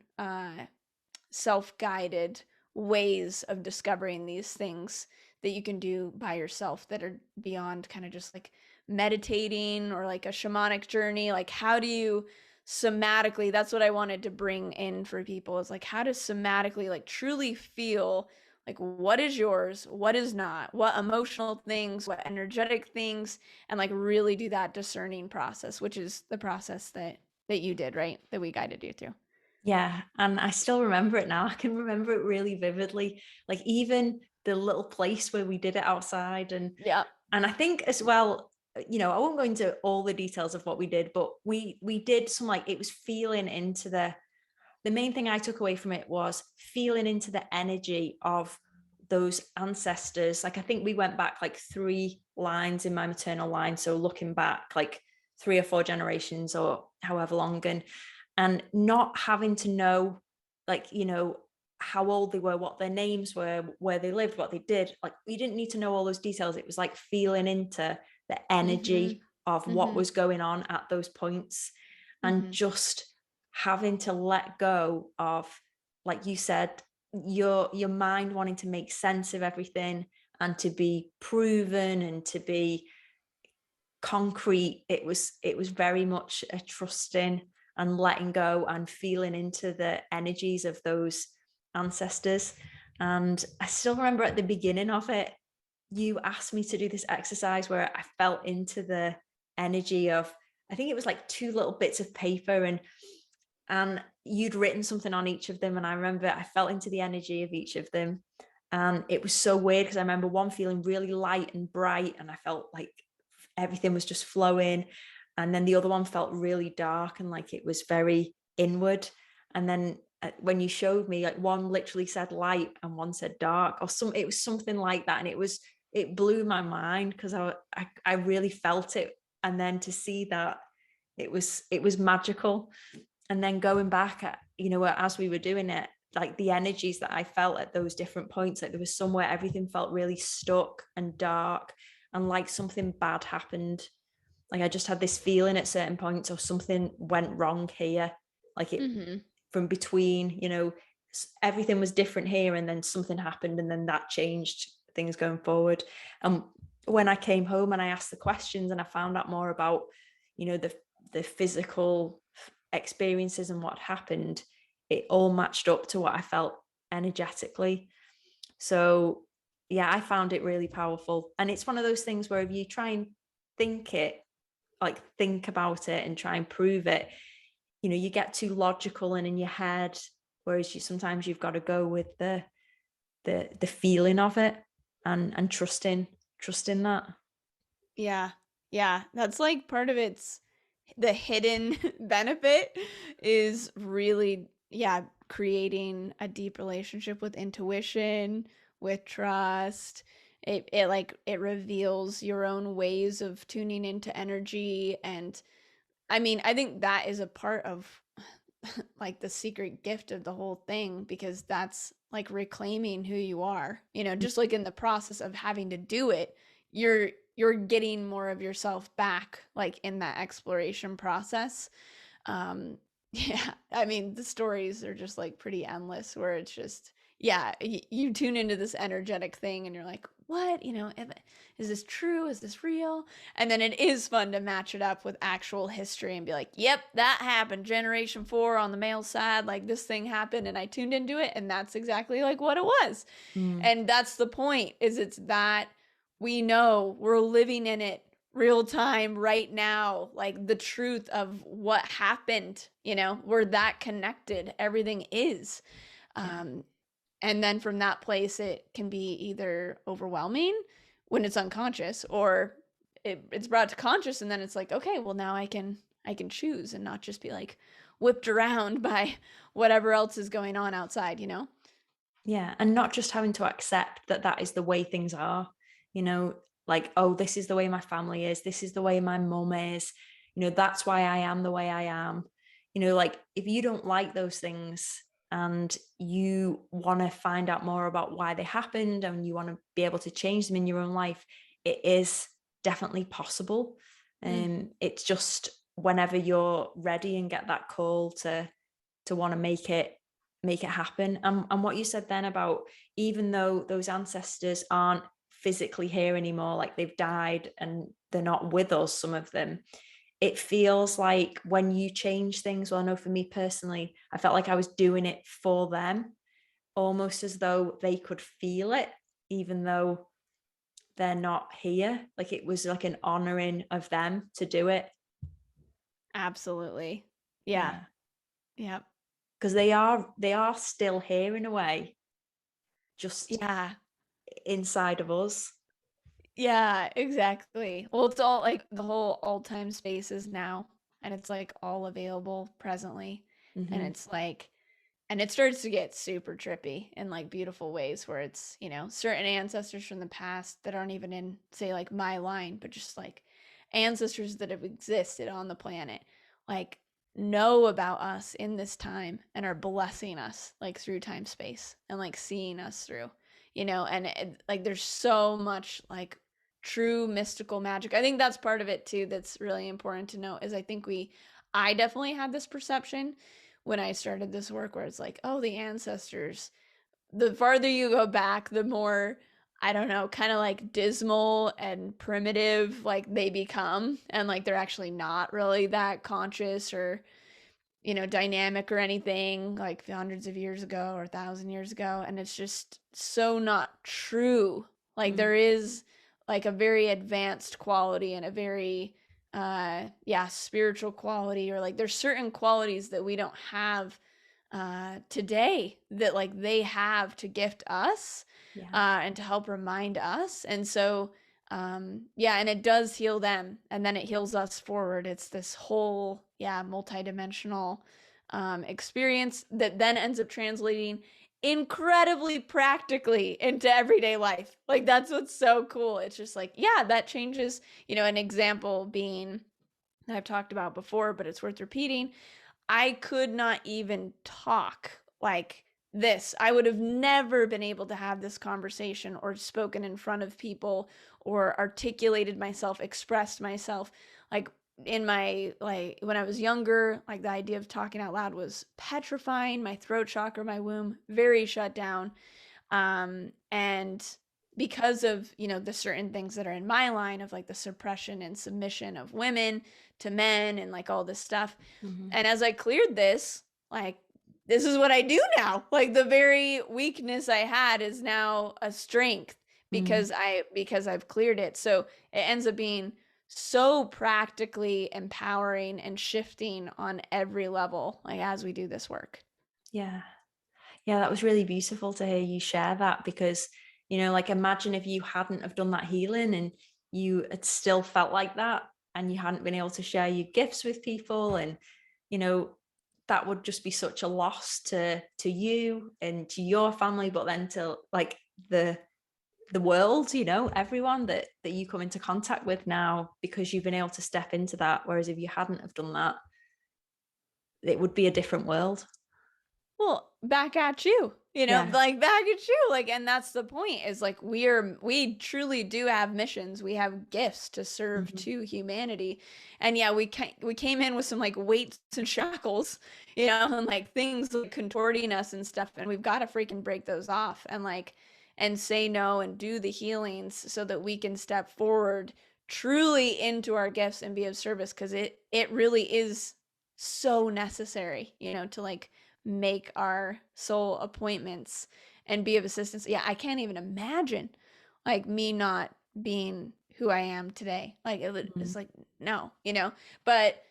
self-guided ways of discovering these things that you can do by yourself that are beyond kind of just like meditating or like a shamanic journey. Like how do you somatically, that's what I wanted to bring in for people, is like how to somatically like truly feel like what is yours, what is not, what emotional things, what energetic things, and like really do that discerning process, which is the process that you did, right? That we guided you through. Yeah, and I still remember it now. I can remember it really vividly. Like even the little place where we did it outside, Yeah. and I think as well, I won't go into all the details of what we did, but we did some, like, it was feeling into the main thing I took away from it was feeling into the energy of those ancestors. Like I think we went back like 3 lines in my maternal line, so looking back like 3 or 4 generations or however long, and not having to know, like, how old they were, what their names were, where they lived, what they did. Like you didn't need to know all those details. It was like feeling into the Mhm. energy of what Mhm. was going on at those points, and Mhm. just having to let go of, like you said, your mind wanting to make sense of everything and to be proven and to be concrete. It was very much a trusting and letting go and feeling into the energies of those ancestors. And I still remember at the beginning of it, you asked me to do this exercise where I felt into the energy of, I think it was like 2 little bits of paper, and you'd written something on each of them, and I remember I felt into the energy of each of them. And it was so weird because I remember one feeling really light and bright, and I felt like everything was just flowing, and then the other one felt really dark and like it was very inward. And then when you showed me, like, one literally said light and one said dark, or it was something like that, and it blew my mind because I really felt it. And then to see that, it was magical. And then going back at, as we were doing it, like the energies that I felt at those different points. Like there was somewhere everything felt really stuck and dark, and like something bad happened. Like I just had this feeling at certain points, or something went wrong here. Like it Mm-hmm. from between, everything was different here, and then something happened, and then that changed things going forward. And when I came home and I asked the questions and I found out more about, the physical experiences and what happened, it all matched up to what I felt energetically. So yeah, I found it really powerful. And it's one of those things where if you try and think it, like think about it and try and prove it, you get too logical and in your head, whereas sometimes you've got to go with the feeling of it, and trusting that. Yeah. Yeah. That's like part of it's the hidden benefit is really, yeah, creating a deep relationship with intuition, with trust. It like it reveals your own ways of tuning into energy. And I mean, I think that is a part of like the secret gift of the whole thing, because that's like reclaiming who you are. Just like in the process of having to do it, you're getting more of yourself back, like in that exploration process. Yeah, I mean, the stories are just like pretty endless, where it's just, yeah, you tune into this energetic thing and you're like, what, is this true? Is this real? And then it is fun to match it up with actual history and be like, yep, that happened. Generation 4 on the male side, like this thing happened and I tuned into it and that's exactly like what it was. Mm. And that's the point, is it's that we know we're living in it real time right now, like the truth of what happened, we're that connected, everything is. Yeah. And then from that place, it can be either overwhelming when it's unconscious, or it's brought to conscious, and then it's like, okay, well now I can choose and not just be like whipped around by whatever else is going on outside. Yeah, and not just having to accept that that is the way things are, like, oh, this is the way my family is, this is the way my mum is, that's why I am the way I am. Like if you don't like those things and you want to find out more about why they happened and you want to be able to change them in your own life, it is definitely possible. Mm. And it's just whenever you're ready and get that call to want to make it happen. And what you said then about, even though those ancestors aren't physically here anymore, like they've died and they're not with us, some of them, it feels like when you change things, well, I know for me personally, I felt like I was doing it for them, almost as though they could feel it, even though they're not here. Like it was like an honoring of them to do it. Absolutely. Yeah. Yeah. Yeah. Because they are still here in a way, just Yeah. inside of us. Yeah, exactly. Well, it's all like the whole all time space is now, and it's like all available presently. And Mm-hmm. it's like, and it starts to get super trippy in like beautiful ways, where it's, certain ancestors from the past that aren't even in, say, like my line, but just like ancestors that have existed on the planet, like know about us in this time and are blessing us like through time space and like seeing us through, and like there's so much like true mystical magic. I think that's part of it too that's really important to know, is I definitely had this perception when I started this work, where it's like, oh, the ancestors, the farther you go back, the more, I don't know, kind of like dismal and primitive like they become, and like they're actually not really that conscious or, dynamic or anything, like hundreds of years ago or 1,000 years ago. And it's just so not true. Like Mm. there is like a very advanced quality and a very yeah, spiritual quality, or like there's certain qualities that we don't have today that like they have to gift us, Yeah. and to help remind us. And so yeah, and it does heal them, and then it heals us forward. It's this whole, yeah, multidimensional experience that then ends up translating incredibly practically into everyday life. Like that's what's so cool. It's just like, yeah, that changes, an example being that I've talked about before, but it's worth repeating. I could not even talk like this. I would have never been able to have this conversation or spoken in front of people or articulated myself, expressed myself. Like in my, like when I was younger, like the idea of talking out loud was petrifying. My throat chakra, my womb, very shut down. And because of, you know, the certain things that are in my line of like the suppression and submission of women to men and like all this stuff. Mm-hmm. And as I cleared this, like this is what I do now. Like the very weakness I had is now a strength Mm. because I've cleared it. So it ends up being so practically empowering and shifting on every level, like as we do this work. Yeah. Yeah, that was really beautiful to hear you share that, because, you know, like imagine if you hadn't have done that healing and you had still felt like that and you hadn't been able to share your gifts with people, and, you know, that would just be such a loss to you and to your family, but then to like the world, you know, everyone that you come into contact with now, because you've been able to step into that. Whereas if you hadn't have done that, it would be a different world. Well, back at you, you know, Yeah. like back at you. Like, and that's the point is like we truly do have missions. We have gifts to serve Mm-hmm. to humanity. And yeah, we came in with some like weights and shackles, you know, and like things like contorting us and stuff. And we've got to freaking break those off and like, and say no and do the healings so that we can step forward truly into our gifts and be of service. Cause it really is so necessary, you know, to like make our soul appointments and be of assistance. Yeah, I can't even imagine like me not being who I am today. Like Mm-hmm. it's like no, you know. But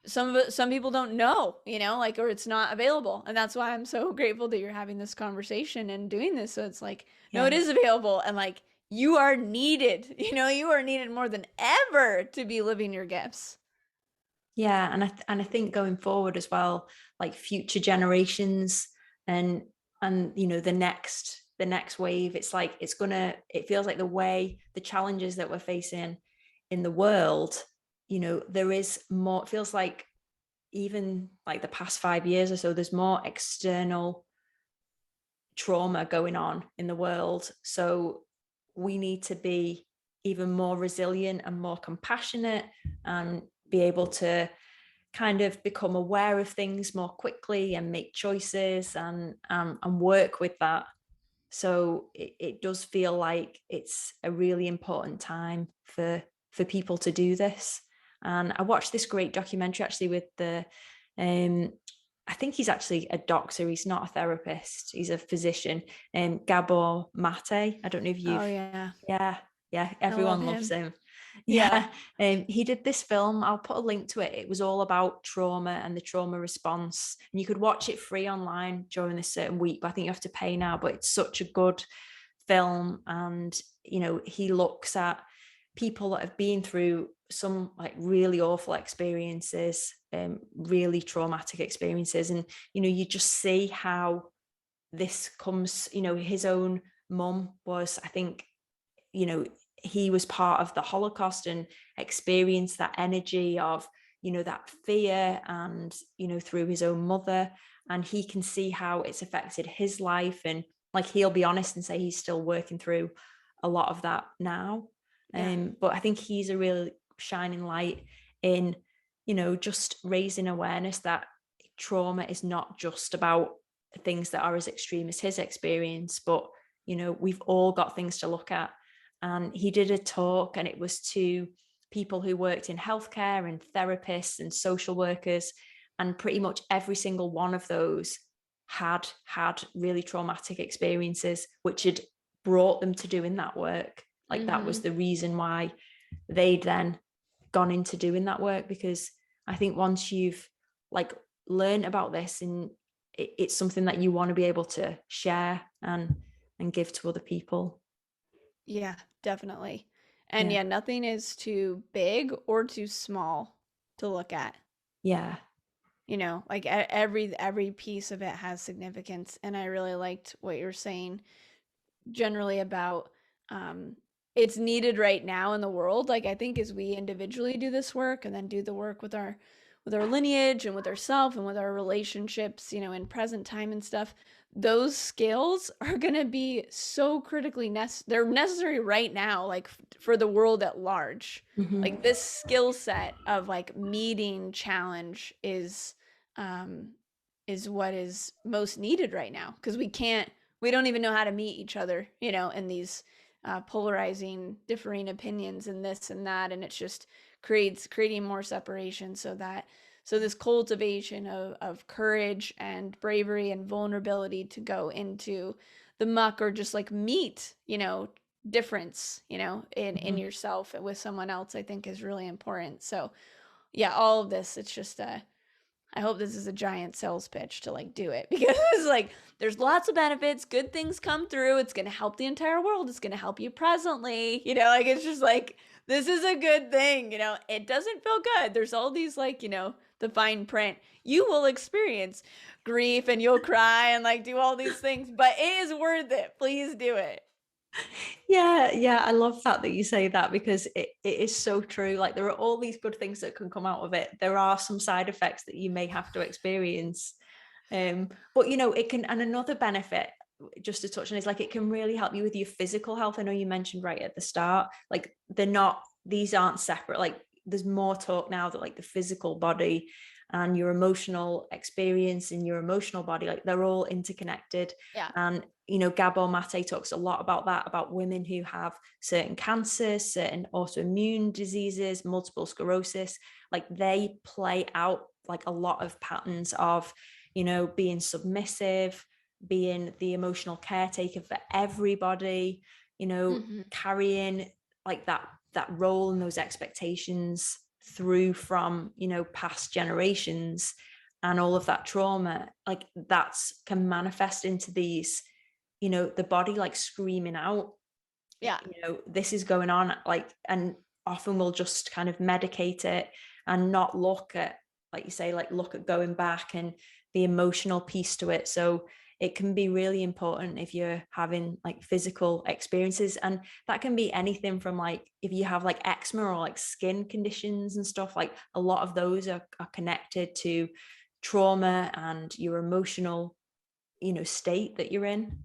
some people don't know, you know, like or it's not available. And that's why I'm so grateful that you're having this conversation and doing this. So it's like, no, it Yeah. is available and like you are needed. You know, you are needed more than ever to be living your gifts. Yeah, and I think going forward as well, like future generations, and you know, the next wave, it's like it feels like the challenges that we're facing in the world, you know, there is more. It feels like even like the past 5 years or so, there's more external trauma going on in the world. So we need to be even more resilient and more compassionate, and be able to kind of become aware of things more quickly and make choices, and work with that. So it does feel like it's a really important time for people to do this. And I watched this great documentary actually with the I think he's actually a doctor. He's not a therapist. He's a physician. Gabor Mate. I don't know if Oh you've. yeah. Yeah, yeah. I love Everyone loves him. him. Yeah. Yeah. He did this film. I'll put a link to it. It was all about trauma and the trauma response. And you could watch it free online during this certain week, but I think you have to pay now. But it's such a good film. And, you know, he looks at people that have been through some like really awful experiences, really traumatic experiences. And, you know, you just see how this comes, you know, his own mum was, I think, you know, he was part of the Holocaust and experienced that energy of, you know, that fear, and, you know, through his own mother. And he can see how it's affected his life. And like, he'll be honest and say he's still working through a lot of that now. Yeah. But I think he's a real shining light in, you know, just raising awareness that trauma is not just about things that are as extreme as his experience, but, you know, we've all got things to look at. And he did a talk, and it was to people who worked in healthcare and therapists and social workers, and pretty much every single one of those had really traumatic experiences which had brought them to doing that work. Like, that was Mm-hmm. the reason why they'd then gone into doing that work. Because I think once you've like learned about this, and it's something that you want to be able to share and give to other people. Yeah, definitely. And Yeah. yeah, nothing is too big or too small to look at. Yeah. You know, like every piece of it has significance. And I really liked what you're saying generally about um it's needed right now in the world. Like I think as we individually do this work and then do the work with our lineage and with ourself and with our relationships, you know, in present time and stuff, those skills are going to be so critically they're necessary right now, like for the world at large. Like this skill set of like meeting challenge um is what is most needed right now, because we don't even know how to meet each other, you know, in these polarizing differing opinions and this and that, and it's just creating more separation. So this cultivation of courage and bravery and vulnerability to go into the muck, or just like meet, you know, difference, you know, in yourself and with someone else, I think is really important. So yeah, all of this, it's just I hope this is a giant sales pitch to like do it, because like there's lots of benefits, good things come through. It's going to help the entire world. It's going to help you presently, you know, like it's just like, this is a good thing, you know. It doesn't feel good. There's all these like, you know, the fine print. You will experience grief and you'll cry and like do all these things, but it is worth it. Please do it. Yeah, I love that you say that, because it is so true. Like there are all these good things that can come out of it. There are some side effects that you may have to experience. But you know, it can, and another benefit, just to touch on, is like it can really help you with your physical health. I know you mentioned right at the start, like these aren't separate. Like there's more talk now that like the physical body and your emotional experience and your emotional body, like they're all interconnected. Yeah. And you know, Gabor Mate talks a lot about that, about women who have certain cancers, certain autoimmune diseases, multiple sclerosis, like they play out like a lot of patterns of, you know, being submissive, being the emotional caretaker for everybody, you know, carrying like that role and those expectations through from, you know, past generations, and all of that trauma, like that's can manifest into these, you know, the body like screaming out, Yeah. you know, this is going on, like, and often we'll just kind of medicate it and not look at, like you say, like look at going back and the emotional piece to it. So it can be really important if you're having like physical experiences, and that can be anything from like if you have like eczema or like skin conditions and stuff, like a lot of those are connected to trauma and your emotional, you know, state that you're in.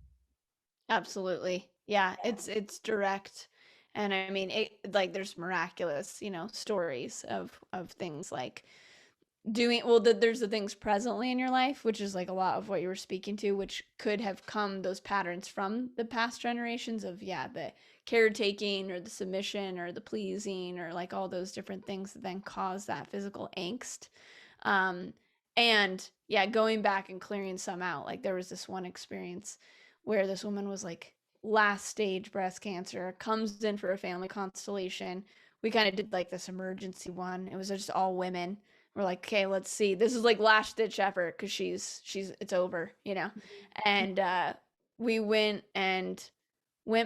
Absolutely. Yeah, it's direct. And I mean, it like there's miraculous, you know, stories of things like doing well, there's the things presently in your life, which is like a lot of what you were speaking to, which could have come, those patterns, from the past generations of, yeah, the caretaking or the submission or the pleasing or like all those different things that then cause that physical angst. um and yeah, going back and clearing some out. Like there was this one experience where this woman was like last stage breast cancer, comes in for a family constellation. We kind of did like this emergency one. It was just all women. We're like, okay, let's see. This is like last ditch effort, because she's it's over, you know. And we went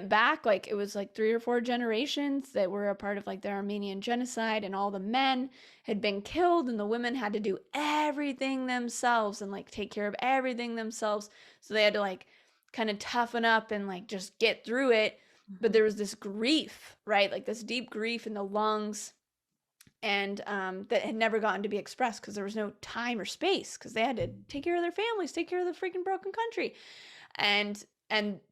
back, like it was like 3 or 4 generations that were a part of like the Armenian genocide, and all the men had been killed and the women had to do everything themselves and like take care of everything themselves. So they had to like kind of toughen up and like just get through it. But there was this grief, right? Like this deep grief in the lungs, and that had never gotten to be expressed because there was no time or space, because they had to take care of their families, take care of the freaking broken country. And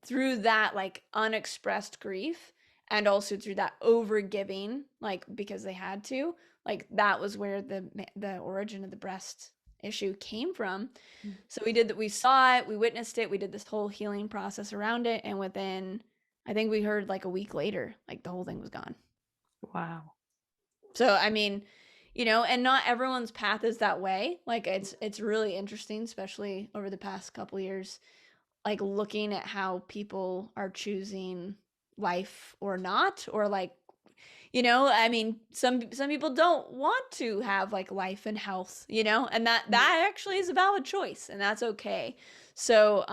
through that like unexpressed grief, and also through that overgiving, like because they had to, like that was where the origin of the breast issue came from. So we did that, we saw it, we witnessed it, we did this whole healing process around it, and within, I think we heard like a week later, like the whole thing was gone. Wow. So I mean, you know, and not everyone's path is that way. Like it's really interesting, especially over the past couple years, like looking at how people are choosing life or not, or like, you know, I mean, some people don't want to have like life and health, you know, and that actually is a valid choice, and that's okay. So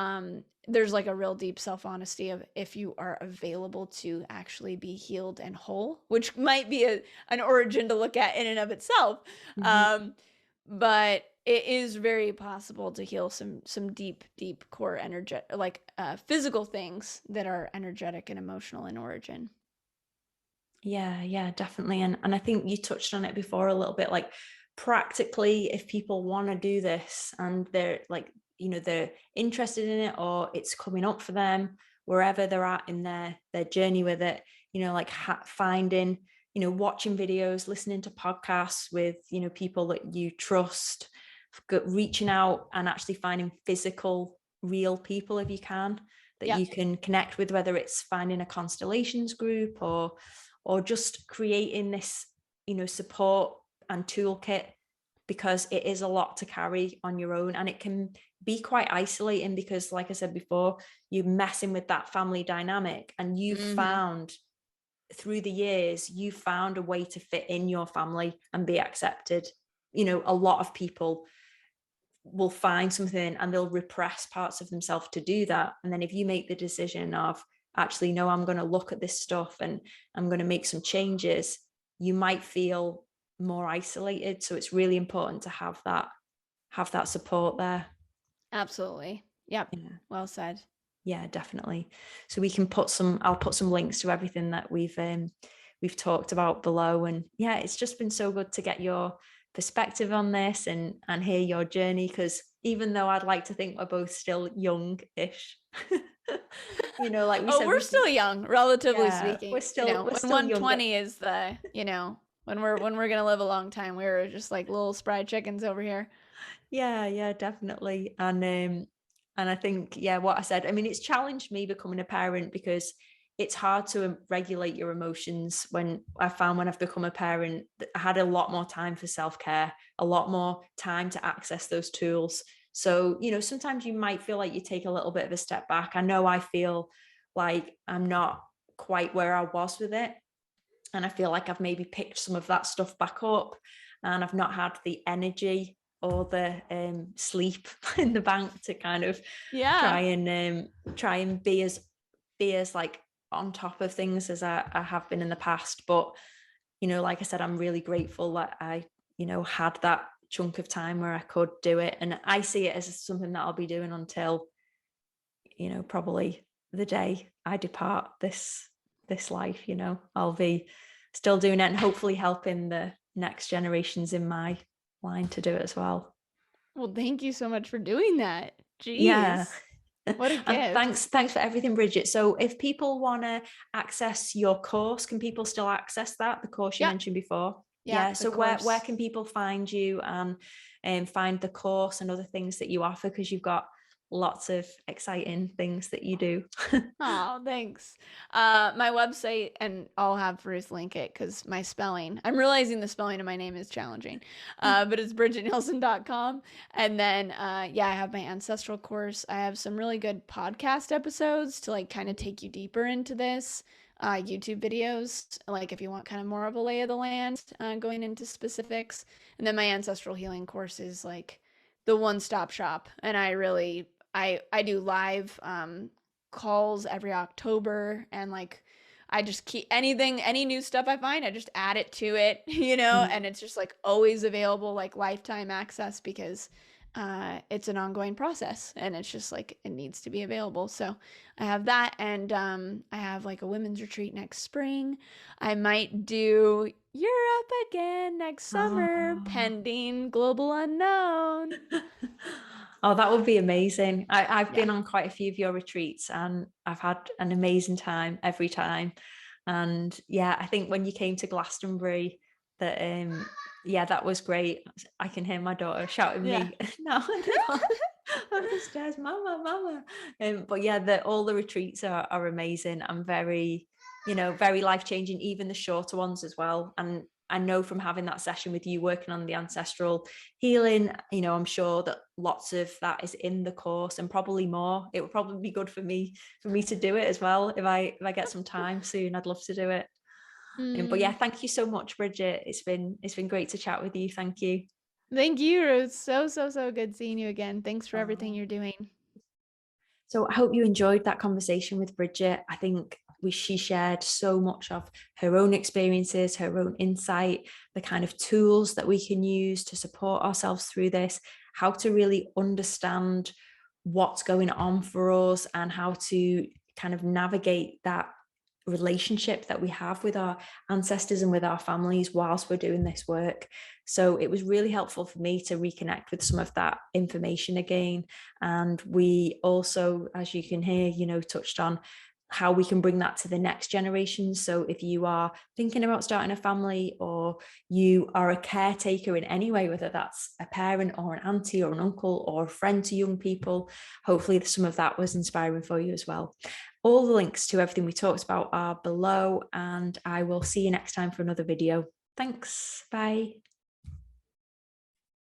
there's like a real deep self-honesty of if you are available to actually be healed and whole, which might be an origin to look at in and of itself. But it is very possible to heal some deep core energetic, like physical things that are energetic and emotional in origin. Yeah, definitely. And I think you touched on it before a little bit, like practically, if people want to do this and they're like, they're interested in it, or it's coming up for them, wherever they're at in their journey with it, like finding, watching videos, listening to podcasts with, people that you trust, reaching out and actually finding physical, real people, if you can, that you can connect with, whether it's finding a constellations group or just creating this, support and toolkit, because it is a lot to carry on your own, and it can be quite isolating because, like I said before, you're messing with that family dynamic, and you've found through the years, you found a way to fit in your family and be accepted. A lot of people will find something and they'll repress parts of themselves to do that. And then if you make the decision of, actually, no, I'm going to look at this stuff and I'm going to make some changes, you might feel more isolated. So it's really important to have that support there. Absolutely. Yep. Yeah. Well said. Yeah, definitely. So I'll put some links to everything that we've talked about below. And yeah, it's just been so good to get your perspective on this and hear your journey, because even though I'd like to think we're both still young-ish, like we said, we're still young, relatively speaking. We're still when still 120 is the, when we're gonna live a long time, we're just like little spry chickens over here. Yeah, definitely. And I think, what I said, I mean, it's challenged me becoming a parent, because it's hard to regulate your emotions. When I've become a parent, I had a lot more time for self-care, a lot more time to access those tools. So, sometimes you might feel like you take a little bit of a step back. I know I feel like I'm not quite where I was with it. And I feel like I've maybe picked some of that stuff back up, and I've not had the energy or the sleep in the bank to kind of try and be as like on top of things as I have been in the past. But like I said, I'm really grateful that I had that chunk of time where I could do it, and I see it as something that I'll be doing until probably the day I depart this life. I'll be still doing it, and hopefully helping the next generations in my line to do it as well. Well, thank you so much for doing that. Jeez. Yeah. What a gift. And thanks for everything, Bridget. So if people want to access your course, can people still access that, the course you mentioned before? Yeah. So where can people find you and find the course and other things that you offer? Because you've got lots of exciting things that you do. Oh, thanks. My website, and I'll have Ruth link it because my spelling, I'm realizing the spelling of my name is challenging, but it's bridgetnielsen.com. And then, I have my ancestral course. I have some really good podcast episodes to like kind of take you deeper into this, YouTube videos, like if you want kind of more of a lay of the land, going into specifics. And then my ancestral healing course is like the one-stop shop. And I do live, calls every October, and like I just keep any new stuff I find, I just add it to it, and it's just like always available, like lifetime access, because it's an ongoing process, and it's just like it needs to be available. So I have that, and I have like a women's retreat next spring. I might do Europe again next summer, pending global unknown. Oh, that would be amazing. I've been on quite a few of your retreats, and I've had an amazing time every time. And I think when you came to Glastonbury, that that was great. I can hear my daughter shouting me now on the stairs, mama. But all the retreats are amazing and very, very life-changing, even the shorter ones as well. And I know from having that session with you working on the ancestral healing, I'm sure that lots of that is in the course, and probably more. It would probably be good for me to do it as well. If I get some time soon, I'd love to do it. But thank you so much, Bridget. It's been great to chat with you. Thank you. Thank you, Ruth. So good seeing you again. Thanks for everything you're doing. So I hope you enjoyed that conversation with Bridget. I think she shared so much of her own experiences, her own insight, the kind of tools that we can use to support ourselves through this, how to really understand what's going on for us, and how to kind of navigate that relationship that we have with our ancestors and with our families whilst we're doing this work. So it was really helpful for me to reconnect with some of that information again. And we also, as you can hear, touched on how we can bring that to the next generation. So if you are thinking about starting a family, or you are a caretaker in any way, whether that's a parent or an auntie or an uncle or a friend to young people, hopefully some of that was inspiring for you as well. All the links to everything we talked about are below, and I will see you next time for another video. Thanks. Bye.